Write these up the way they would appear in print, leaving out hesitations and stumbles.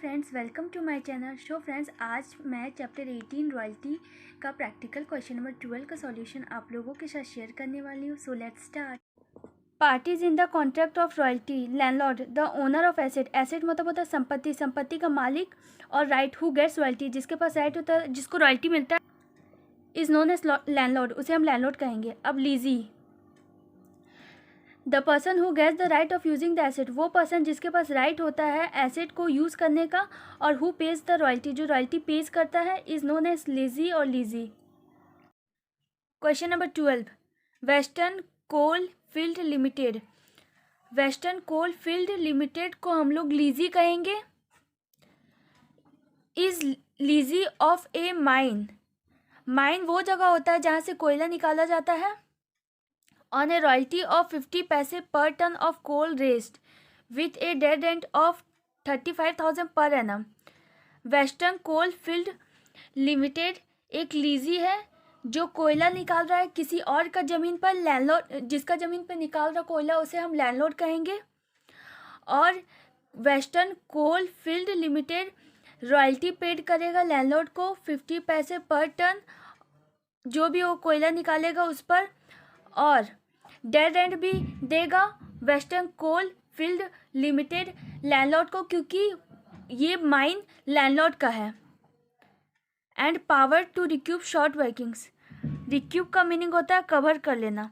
Friends, welcome to my channel. Friends, आज मैं chapter 18 royalty का प्रैक्टिकल क्वेश्चन नंबर 12 का सॉल्यूशन आप लोगों के साथ शेयर करने वाली हूँ। So let's start. Parties in the contract of royalty, landlord the owner of asset. Asset मतलब होता है संपत्ति, संपत्ति का मालिक, और राइट हु गेट्स रॉयल्टी, जिसके पास राइट होता है, जिसको रॉयल्टी मिलता है, इज नोन एज लैंडलॉर्ड, उसे हम लैंडलॉर्ड कहेंगे। अब lessee, the person who gets the right of using the asset, वो पर्सन जिसके पास राइट होता है एसेट को यूज़ करने का, और हु पेज द रॉयल्टी, जो रॉयल्टी पेज करता है, इज नोन एज लीजी और lessee. Question number 12, Western coal field Limited. Western coal field Limited को हम लोग लीजी कहेंगे। Is lessee of a mine, mine वो जगह होता है जहाँ से कोयला निकाला जाता है। ऑन ए रॉयल्टी ऑफ 50 पैसे per ton of coal raised with a dead rent of 35,000 per annum. Western coal field Limited एक लीजी है जो कोयला निकाल रहा है किसी और का ज़मीन पर। लैंडलॉर्ड, जिसका ज़मीन पर निकाल रहा कोयला, उसे हम लैंडलॉर्ड कहेंगे। और Western coal field Limited royalty paid करेगा लैंडलॉर्ड को 50 पैसे पर टन, जो भी वो कोयला निकालेगा उस पर, और डेड रेंट भी देगा Western coal field Limited landlord को, क्योंकि ये माइन लैंडलॉर्ड का है। And power to recoup short workings, recoup का मीनिंग होता है कवर कर लेना।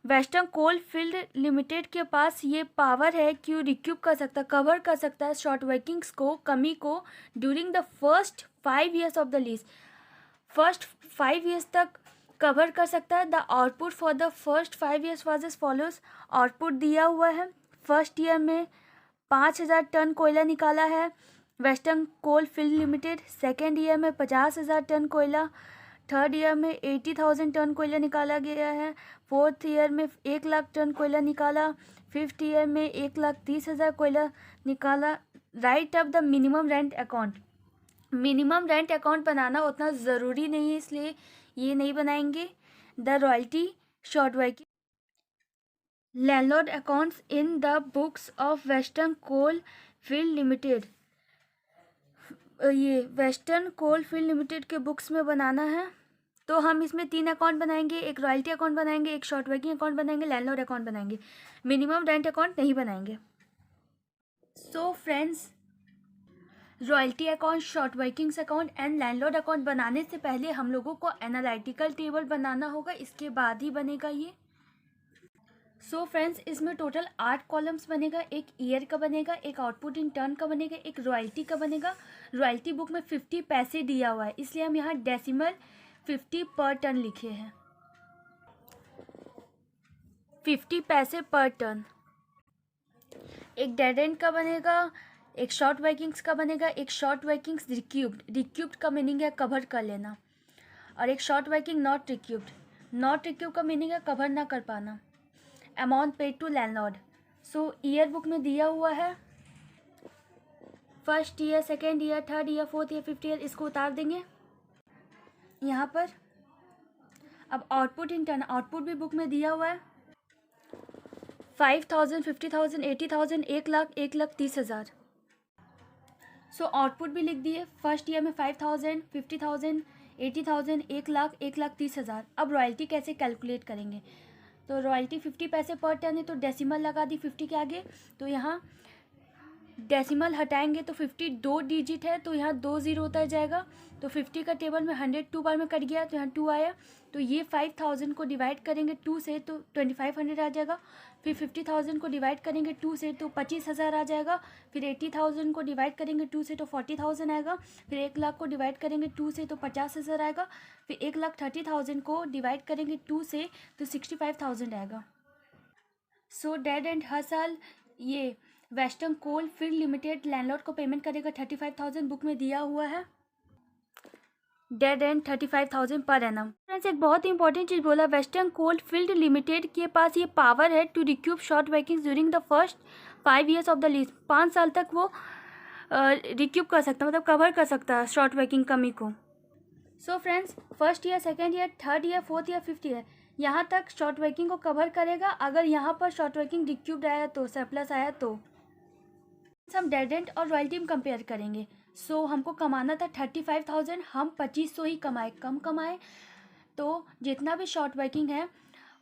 वेस्टर्न कोल फील्ड लिमिटेड के पास ये पावर है कि रिक्यूब कर सकता, कवर कर सकता है शॉर्ट वर्किंग्स को, कमी को, during the first 5 years of the lease. First 5 years तक कवर कर सकता है। The output for the first 5 years was as follows. Output दिया हुआ है, फर्स्ट ईयर में 5,000 टन कोयला निकाला है Western coal field Limited. Second year में 50,000 टन कोयला। थर्ड ईयर में 80,000 टन कोयला निकाला गया है। फोर्थ ईयर में 1,00,000 टन कोयला निकाला। फिफ्थ ईयर में 1,30,000 कोयला निकाला। Write up the minimum rent account, minimum rent account बनाना उतना ज़रूरी नहीं है, इसलिए ये नहीं बनाएंगे। The royalty short working landlord accounts in the books of western coal field limited, ये वेस्टर्न कोल फील्ड लिमिटेड के बुक्स में बनाना है। तो हम इसमें 3 अकाउंट बनाएंगे, एक रॉयल्टी अकाउंट बनाएंगे, एक शॉर्ट वर्किंग अकाउंट बनाएंगे, लैंडलॉर्ड अकाउंट बनाएंगे। मिनिमम रेंट अकाउंट नहीं बनाएंगे। So friends, royalty account, short workings account and landlord account बनाने से पहले हम लोगों को एनालिटिकल टेबल बनाना होगा, इसके बाद ही बनेगा ये। सो फ्रेंड्स, इसमें टोटल 8 कॉलम्स बनेगा। एक ईयर का बनेगा, एक आउटपुट इन टर्न का बनेगा, एक रॉयल्टी का बनेगा। रॉयल्टी बुक में 50 पैसे दिया हुआ है, इसलिए हम यहाँ डेसिमल 50 पर टन लिखे हैं। 50 पैसे पर टन। एक डेड एंड का बनेगा, एक शॉर्ट वर्किंग्स का बनेगा, एक शॉर्ट वर्किंग्स रिक्यूब्ड, रिक्यूब्ड का मीनिंग है कवर कर लेना, और एक short working not recouped, not recoup का मीनिंग है कवर ना कर पाना। Amount paid to landlord. So year book में दिया हुआ है first year, second year, third year, fourth year, fifth year, इसको उतार देंगे यहाँ पर। अब आउटपुट इन टर्न, आउटपुट भी बुक में दिया हुआ है 5,000, 50,000, 80,000, 1,00,000, 1,30,000। सो आउटपुट भी लिख दिए। फर्स्ट ईयर में 5,000, 50,000, 80,000, 1,00,000, 1,30,000। अब रॉयल्टी कैसे कैलकुलेट करेंगे? तो रॉयल्टी 50 पैसे पर टन है, तो डेसिमल लगा दी 50 के आगे, तो यहाँ डेसिमल हटाएंगे तो 50 2 डिजिट है, तो यहाँ 2 0 होता जाएगा। तो 50 का टेबल में 100 2 बार में कट गया, तो यहाँ 2 आया। तो ये 5,000 को डिवाइड करेंगे 2 से, तो 2,500 आ जाएगा। फिर 50,000 को डिवाइड करेंगे 2 से, तो 25,000 आ जाएगा। फिर 80,000 को डिवाइड करेंगे 2 से, तो 40,000 आएगा। फिर 1,00,000 को डिवाइड करेंगे 2 से, तो 50,000 आएगा। फिर 1,30,000 को डिवाइड करेंगे 2 से, तो 65,000 आएगा। सो डेड एंड हर साल ये western coal field Limited landlord को पेमेंट करेगा 35,000, बुक में दिया हुआ है। Dead and 35,000 per annum. Friends, एक बहुत ही इंपॉर्टेंट चीज़ बोला, वेस्टर्न कोल फील्ड लिमिटेड के पास ये पावर है to recoup short workings during the first 5 years of the lease. 5 साल तक वो रिक्यूब कर सकता, मतलब कवर कर सकता है शॉर्ट वर्किंग कमी को। सो friends, first year, second year, third year, fourth year, fifth year, यहाँ तक शॉर्ट वर्किंग को कवर करेगा। अगर यहाँ पर शॉर्ट वर्किंग रिक्यूब्ड आया तो, सरप्लस आया तो। हम डेड रेंट और रॉयल्टी में कंपेयर करेंगे। सो हमको कमाना था 35,000, हम 2500 ही कमाए, कम कमाए। तो जितना भी शॉर्ट वर्किंग है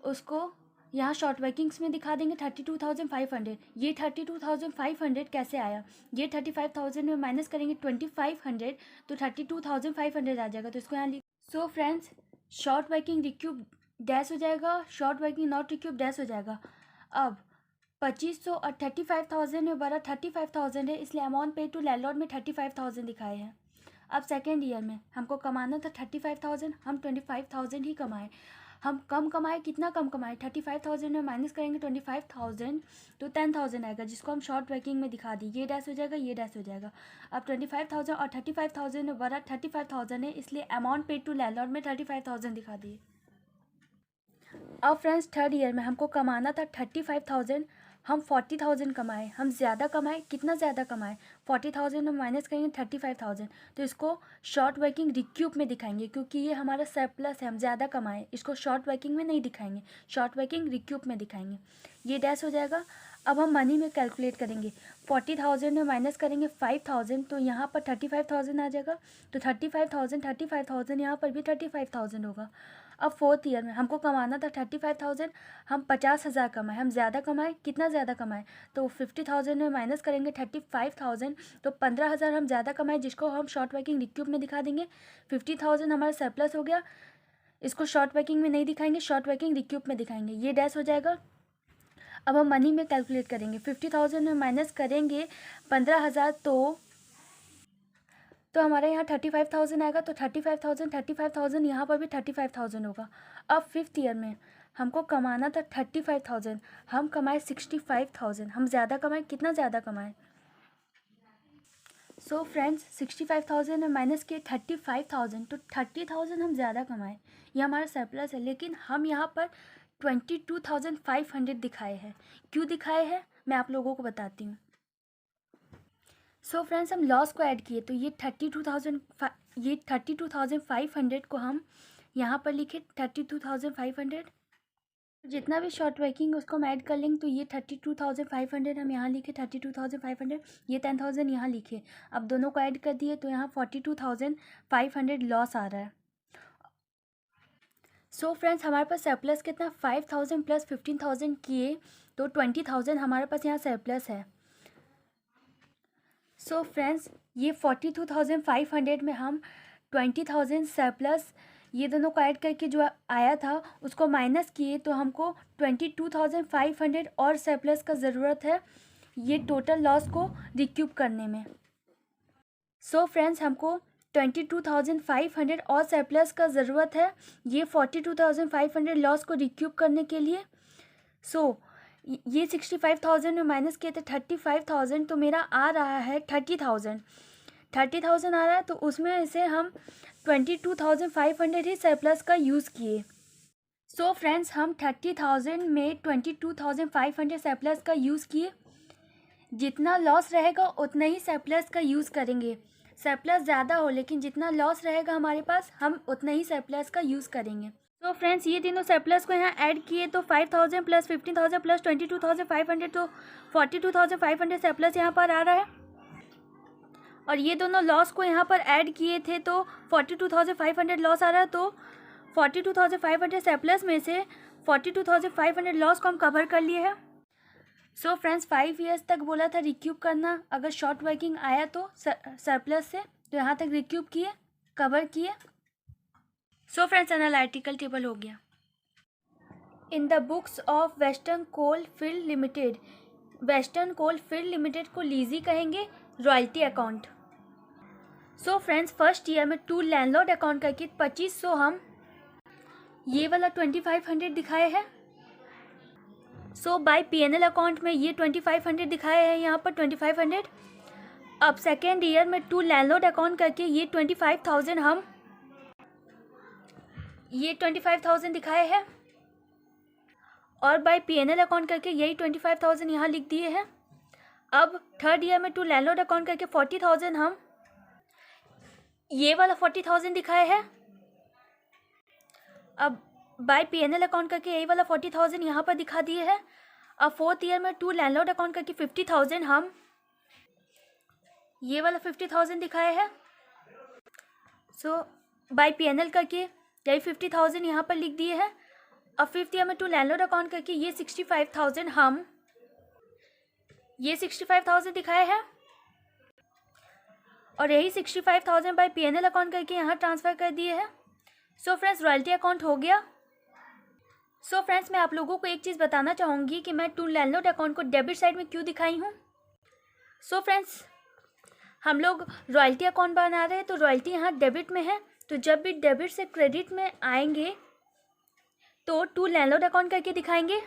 उसको यहाँ शॉर्ट वर्किंग्स में दिखा देंगे 32,500। ये 32,500 कैसे आया, ये 35,000 में माइनस करेंगे 2,500 तो 32,500 आ जाएगा। तो इसको यहाँ लिख। सो फ्रेंड्स, शॉर्ट वर्किंग रिक्यूब डैश हो जाएगा, शॉर्ट वर्किंग नॉट रिक्यूब डैश हो जाएगा। अब 2500 और 35,000 में बड़ा 35,000 है, इसलिए अमाउंट पे टू लैंडलॉर्ड में 35,000 दिखाए हैं। अब सेकेंड ईयर में हमको कमाना था 35,000, हम 25,000 ही कमाए। हम कम कमाए, कितना कम कमाए, 35,000 में माइनस करेंगे 25,000 तो 10,000 आएगा, जिसको हम शॉर्ट वर्किंग में दिखा दी। ये डैश हो जाएगा, ये डैश हो जाएगा। अब 25,000 और 35,000 में बड़ा 35,000 है, इसलिए अमाउंट पेड टू लैंडलॉर्ड में 35,000 दिखा दिए। अब फ्रेंड्स, थर्ड ईयर में हमको कमाना था 35,000, हम 40,000 कमाए। हम ज़्यादा कमाए, कितना ज़्यादा कमाए, 40,000 में माइनस करेंगे 35,000 तो इसको शॉर्ट वर्किंग रिक्यूब में दिखाएंगे, क्योंकि ये हमारा सरप्लस है, हम ज़्यादा कमाए। इसको शॉर्ट वर्किंग में नहीं दिखाएंगे, शॉर्ट वर्किंग रिक्यूब में दिखाएंगे। ये डैश हो जाएगा। अब हम मनी में कैलकुलेट करेंगे, 40,000 में माइनस करेंगे 5,000 तो यहाँ पर 35,000 आ जाएगा। तो 35,000 यहाँ पर भी 35,000 होगा। अब फोर्थ ईयर में हमको कमाना था 35,000, हम 50,000 कमाए। हम ज़्यादा कमाए, कितना ज़्यादा कमाए, तो 50,000 में माइनस करेंगे 35,000 तो 15,000 हम ज़्यादा कमाए, जिसको हम शॉर्ट वर्किंग रिक्यूब में दिखा देंगे। 50,000 हमारा सरप्लस हो गया, इसको शॉर्ट वर्किंग में नहीं दिखाएंगे, शॉर्ट वर्किंग रिक्यूब में दिखाएंगे। ये डैश हो जाएगा। अब हम मनी में कैलकुलेट करेंगे, 50,000 में माइनस करेंगे 15,000 तो हमारे यहाँ 35,000 आएगा। तो 35,000 यहाँ पर भी 35,000 होगा। अब फिफ्थ ईयर में हमको कमाना था 35,000, हम कमाए 65,000। हम ज़्यादा कमाए, कितना ज़्यादा कमाए, सो फ्रेंड्स 65,000 में माइनस किए 35,000 तो 30,000 हम ज़्यादा कमाए। ये हमारा सरप्लस है, लेकिन हम यहाँ पर 22,500 दिखाए हैं। क्यों दिखाए हैं मैं आप लोगों को बताती हूँ। सो फ्रेंड्स, हम लॉस को ऐड किए तो ये 32,500 को हम यहाँ पर लिखे 32,500। जितना भी शॉर्ट वर्किंग उसको हम ऐड कर लेंगे तो ये 32,500 हम यहाँ लिखे 32,500, ये 10,000 यहाँ लिखे। अब दोनों को ऐड कर दिए तो यहाँ 42,500 लॉस आ रहा है। सो फ्रेंड्स, हमारे पास सरप्लस कितना, 5,000 प्लस 15,000 किए तो 20,000 हमारे पास यहाँ सरप्लस है। सो फ्रेंड्स, ये 42,500 में हम 20,000 सरप्लस ये दोनों को ऐड करके जो आया था उसको माइनस किए तो हमको 22,500 और सरप्लस का ज़रूरत है ये टोटल लॉस को रिक्यूब करने में। सो फ्रेंड्स, हमको 22,500 और सरप्लस का ज़रूरत है ये 42,500 लॉस को रिक्यूब करने के लिए। सो ये 65,000 में माइनस किए थे 35,000 तो मेरा आ रहा है 30,000 आ रहा है। तो उसमें से हम 22,500 ही सरप्लस का यूज़ किए। सो फ्रेंड्स, हम 30,000 में 22,500 सरप्लस का यूज़ किए। जितना लॉस रहेगा उतना ही सरप्लस का यूज़ करेंगे। सरप्लस ज़्यादा हो लेकिन जितना लॉस रहेगा हमारे पास हम उतना ही सरप्लस का यूज़ करेंगे। तो फ्रेंड्स, ये तीनों सरप्लस को यहाँ ऐड किए तो 5,000 प्लस 15,000 प्लस 22,500 तो 42,500 सरप्लस यहाँ पर आ रहा है। और ये दोनों लॉस को यहाँ पर ऐड किए थे तो 42,500 लॉस आ रहा है। तो 42,500 सरप्लस में से 42,500 लॉस को हम कवर कर लिए हैं। सो फ्रेंड्स, 5 ईयर्स तक बोला था रिक्यूब करना, अगर शॉर्ट वर्किंग आया तो सरप्लस से, तो यहाँ तक रिक्यूब किए, कवर किए। सो फ्रेंड्स, एनालिटिकल टेबल हो गया। In the books of western coal field Limited, Western coal field Limited को लीजी कहेंगे, royalty account. So friends, first year में टू लैंडलॉर्ड अकाउंट करके 2500 हम ये वाला 2,500 दिखाए हैं। सो बाय P&L अकाउंट में ये 2,500 दिखाए हैं, यहाँ पर 2,500। अब सेकेंड ईयर में टू लैंडलॉर्ड अकाउंट करके ये 25,000 हम ये 25,000 दिखाए हैं, और बाय P&L अकाउंट करके यही 25,000 यहाँ लिख दिए हैं। अब थर्ड ईयर में टू लैंडलॉर्ड अकाउंट करके 40,000 हम ये वाला 40,000 दिखाए हैं। अब बाय P&L अकाउंट करके यही वाला 40,000 यहाँ पर दिखा दिए हैं। अब फोर्थ ईयर में टू लैंडलॉर्ड अकाउंट करके 50,000 हम ये वाला 50,000 दिखाया है। सो बाय PNL करके यही 50,000 यहाँ पर लिख दिए हैं। अब फिफ्थ ईयर में टू लैंडलॉर्ड अकाउंट करके ये 65,000 हम ये 65,000 दिखाए हैं और यही 65,000 बाय PNL अकाउंट करके यहाँ ट्रांसफ़र कर दिए हैं। सो फ्रेंड्स रॉयल्टी अकाउंट हो गया। सो फ्रेंड्स मैं आप लोगों को एक चीज़ बताना चाहूँगी कि मैं टू लैंडलॉर्ड अकाउंट को डेबिट साइड में क्यों दिखाई हूँ। सो फ्रेंड्स हम लोग रॉयल्टी अकाउंट बना रहे हैं तो रॉयल्टी यहाँ डेबिट में है, तो जब भी डेबिट से क्रेडिट में आएंगे तो टू लैंडलॉर्ड अकाउंट करके दिखाएंगे,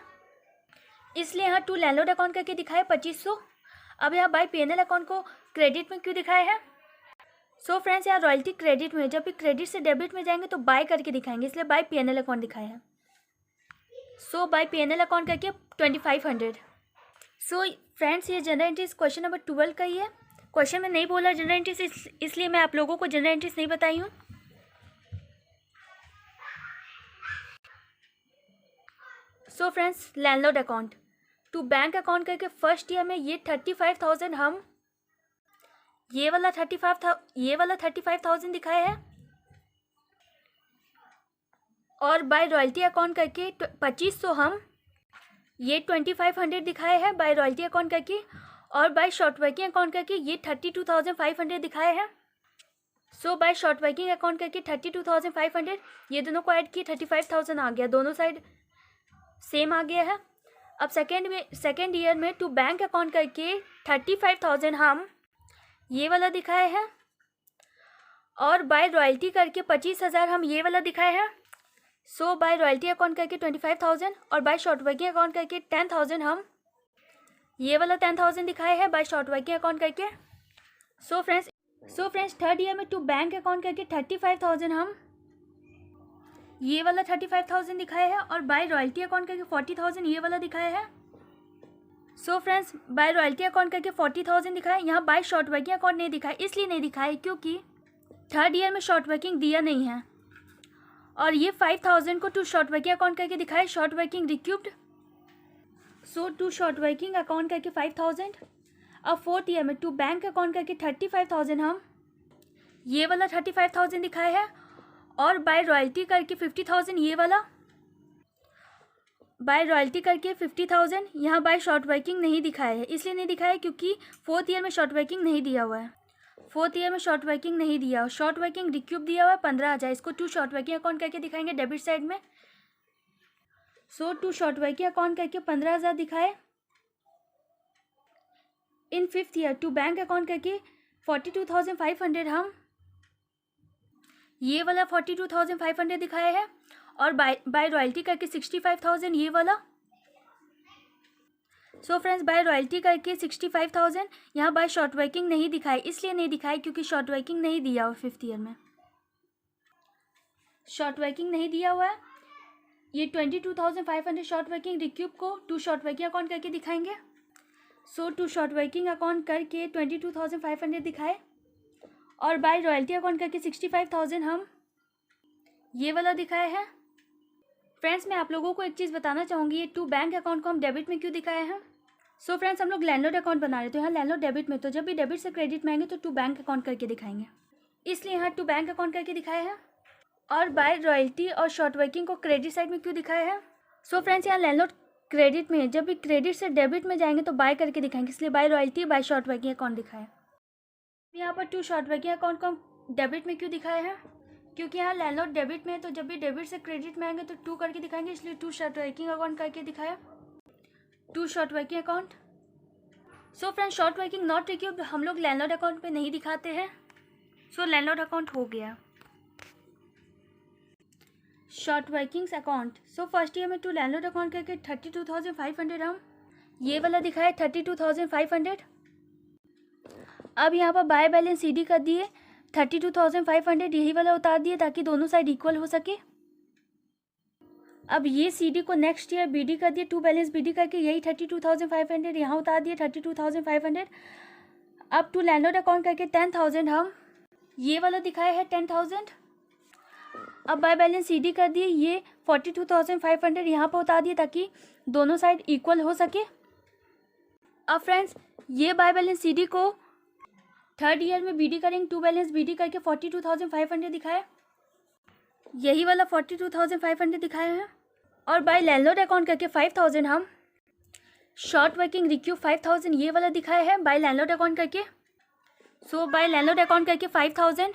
इसलिए यहाँ टू लैंडलॉर्ड अकाउंट करके दिखाए 2500। अब यहाँ बाय PNL अकाउंट को क्रेडिट में क्यों दिखाए हैं। सो फ्रेंड्स यहाँ रॉयल्टी क्रेडिट में, जब भी क्रेडिट से डेबिट में जाएंगे तो बाय करके दिखाएंगे, इसलिए बाय PNL अकाउंट दिखाए हैं। सो बाय PNL अकाउंट करके 2500। सो फ्रेंड्स ये जनरल एंट्रीज क्वेश्चन नंबर 12 का ही है। क्वेश्चन में नहीं बोला जनरल एंट्रीज, इसलिए मैं आप लोगों को जनरल एंट्रीज नहीं बताई हूँ। So friends landlord account to bank account करके फर्स्ट ईयर में ये 35,000 हम ये वाला 35,000 दिखाए हैं और बाय रॉयल्टी अकाउंट करके 2500 हम ये 2500 दिखाए हैं बाय रॉयल्टी अकाउंट करके, और बाय शॉर्ट वर्किंग अकाउंट करके ये 32,500 दिखाए हैं। सो बाय शॉर्ट वर्किंग अकाउंट करके 32,500 ये दोनों को ऐड किए 35,000 आ गया, दोनों साइड सेम आ गया है। अब सेकेंड ईयर में टू बैंक अकाउंट करके 35,000 हम ये वाला दिखाए हैं और बाय रॉयल्टी करके 25,000 हम ये वाला दिखाए हैं। सो बाय रॉयल्टी अकाउंट करके 25,000 और बाय शॉर्ट वर्किंग अकाउंट करके 10,000 हम ये वाला 10,000 दिखाए हैं बाय शॉर्ट वर्किंग अकाउंट करके। सो फ्रेंड्स थर्ड ईयर में टू बैंक अकाउंट करके 35,000 हम ये वाला 35,000 दिखाए हैं और बाय रॉयल्टी अकाउंट करके 40,000 ये वाला दिखाया है। So friends by royalty account करके 40,000 दिखाए, यहाँ बाय शॉर्ट वर्किंग अकाउंट नहीं दिखाए, इसलिए नहीं दिखाए क्योंकि थर्ड ईयर में शॉर्ट वर्किंग दिया नहीं है। और ये 5,000 को टू शॉर्ट वर्किंग अकाउंट करके दिखाए, short working recouped. So to short working account करके 5,000। अब फोर्थ ईयर में टू बैंक अकाउंट करके 35,000 हम ये वाला 35,000 दिखाए है और बाय रॉयल्टी करके 50,000 ये वाला बाय रॉयल्टी करके 50,000, यहाँ बाय शॉर्ट वर्किंग नहीं दिखाया है, इसलिए नहीं दिखाया क्योंकि फोर्थ ईयर में शॉर्ट वर्किंग नहीं दिया हुआ है। फोर्थ ईयर में शॉर्ट वर्किंग नहीं दिया, शॉर्ट वर्किंग रिक्यूब दिया हुआ है 15,000, इसको टू शॉर्ट वर्किंग अकाउंट करके दिखाएंगे डेबिट साइड में। So to short working account करके 15,000 दिखाए। In fifth year to bank account करके 42,500 हम ये वाला 42,500 दिखाया है और बाय रॉयल्टी करके 65,000 ये वाला। सो फ्रेंड्स बाय रॉयल्टी करके 65,000, यहाँ बाय शॉर्ट वर्किंग नहीं दिखाए, इसलिए नहीं दिखाए क्योंकि शॉर्ट वर्किंग नहीं दिया हुआ फिफ्थ ईयर में, शॉर्ट वर्किंग नहीं दिया हुआ है। ये 22,500 शॉर्ट वर्किंग रिक्यूब को टू शॉर्ट वर्किंग अकाउंट करके दिखाएंगे। सो टू शॉर्ट वर्किंग अकाउंट करके 22,500 दिखाए और बाय रॉयल्टी अकाउंट करके 65,000 हम ये वाला दिखाए हैं। फ्रेंड्स मैं आप लोगों को एक चीज़ बताना चाहूँगी, ये टू बैंक अकाउंट को हम डेबिट में क्यों दिखाए हैं। सो फ्रेंड्स हम लोग लैंडलॉर्ड अकाउंट बना रहे थे, यहाँ लैंडलॉर्ड डेबिट में, तो जब भी डेबिट से क्रेडिट में आएंगे तो टू बैंक अकाउंट करके दिखाएंगे, इसलिए यहाँ टू बैंक अकाउंट करके दिखाए हैं। और बाय रॉयल्टी और शॉर्ट वर्किंग को क्रेडिट साइड में क्यों दिखाया है। सो फ्रेंड्स यहाँ लैंडलॉर्ड क्रेडिट में है, जब भी क्रेडिट से डेबिट में जाएंगे तो बाय करके दिखाएंगे, इसलिए by royalty by short working account दिखाए। यहाँ पर टू शॉर्ट वर्किंग अकाउंट को हम डेबिट में क्यों दिखाए हैं, क्योंकि यहाँ लैंडलॉर्ड डेबिट में है, तो जब भी डेबिट से क्रेडिट में आएंगे तो टू करके दिखाएंगे, इसलिए टू शॉर्ट वर्किंग अकाउंट करके दिखाया, to short working account. So friends short working not recouped हम लोग लैंडलॉर्ड अकाउंट पे नहीं दिखाते हैं। सो लैंडलॉर्ड अकाउंट हो गया। Short workings account, so first year में टू लैंडलॉर्ड अकाउंट करके 32,500 हम ये वाला दिखाए 32,500। अब यहाँ पर बाय बैलेंस CD कर दिए 32,500 यही वाला उतार दिए ताकि दोनों साइड इक्वल हो सके। अब ये CD को नेक्स्ट ईयर BD कर दिए, टू बैलेंस BD करके यही 32,500 यहाँ उतार दिए 32,500। अब टू लैंडलॉर्ड अकाउंट करके 10,000 हम ये वाला दिखाया है 10,000। अब बाय बैलेंस CD कर दिए, ये 42,500 यहाँ पर उतार दिए ताकि दोनों साइड इक्वल हो सके। अब फ्रेंड्स ये बाय बैलेंस CD को थर्ड ईयर में BD करेंगे, टू बैलेंस BD करके 42,500 दिखाया, यही वाला 42,500 दिखाया है। और बाय लैंडलॉर्ड अकाउंट करके 5,000 हम शॉर्ट वर्किंग रिक्यू 5,000 ये वाला दिखाया है बाय लैंडलॉर्ड अकाउंट करके। सो बाय लैंडलॉर्ड अकाउंट करके 5,000।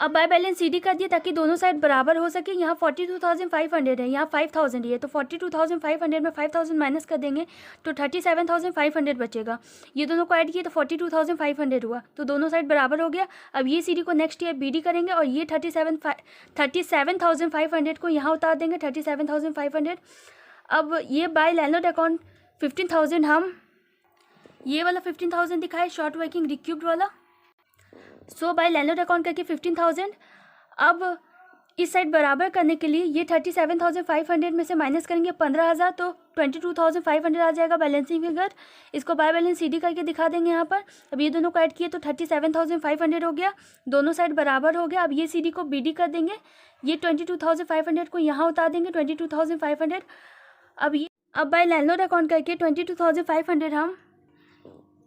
अब बाय बैलेंस CD कर दिए ताकि दोनों साइड बराबर हो सके। यहाँ 42,500 है, यहाँ 5,000 ही है, तो 42,500 में 5,000 माइनस कर देंगे तो 37,500 बचेगा। ये दोनों को ऐड किए तो 42,500 हुआ, तो दोनों साइड बराबर हो गया। अब ये CD को नेक्स्ट ईयर BD करेंगे और ये 37,500 को यहाँ उतार देंगे 37,500। अब ये बाय लैंडलॉर्ड अकाउंट 15,000 हम ये वाला 15,000 दिखाए शॉर्ट वर्किंग रिक्यूब्ड वाला। सो बाय लैंडलॉर्ड अकाउंट करके 15,000। अब इस साइड बराबर करने के लिए ये 37,500 में से माइनस करेंगे 15,000, तो 22,500 आ जाएगा बैलेंसिंग फिगर। इसको बाय बैलेंस CD करके दिखा देंगे यहाँ पर। अब ये दोनों को ऐड किए तो 37,500 हो गया, दोनों साइड बराबर हो गया। अब ये CD को BD कर देंगे, ये 22,500 को यहाँ उतार देंगे 22,500। अब बाय लैंडलॉर्ड अकाउंट करके 22,500 हम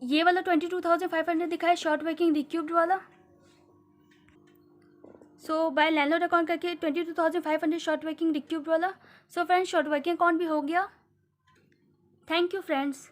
ये वाला 22,500 दिखाए शॉर्ट वर्किंग रिक्यूब्ड वाला। सो बाय लैंडलॉर्ड अकाउंट करके 22,500 शॉर्ट वर्किंग रिक्यूब्ड वाला। सो फ्रेंड्स शॉर्ट वर्किंग अकाउंट भी हो गया। Thank you friends.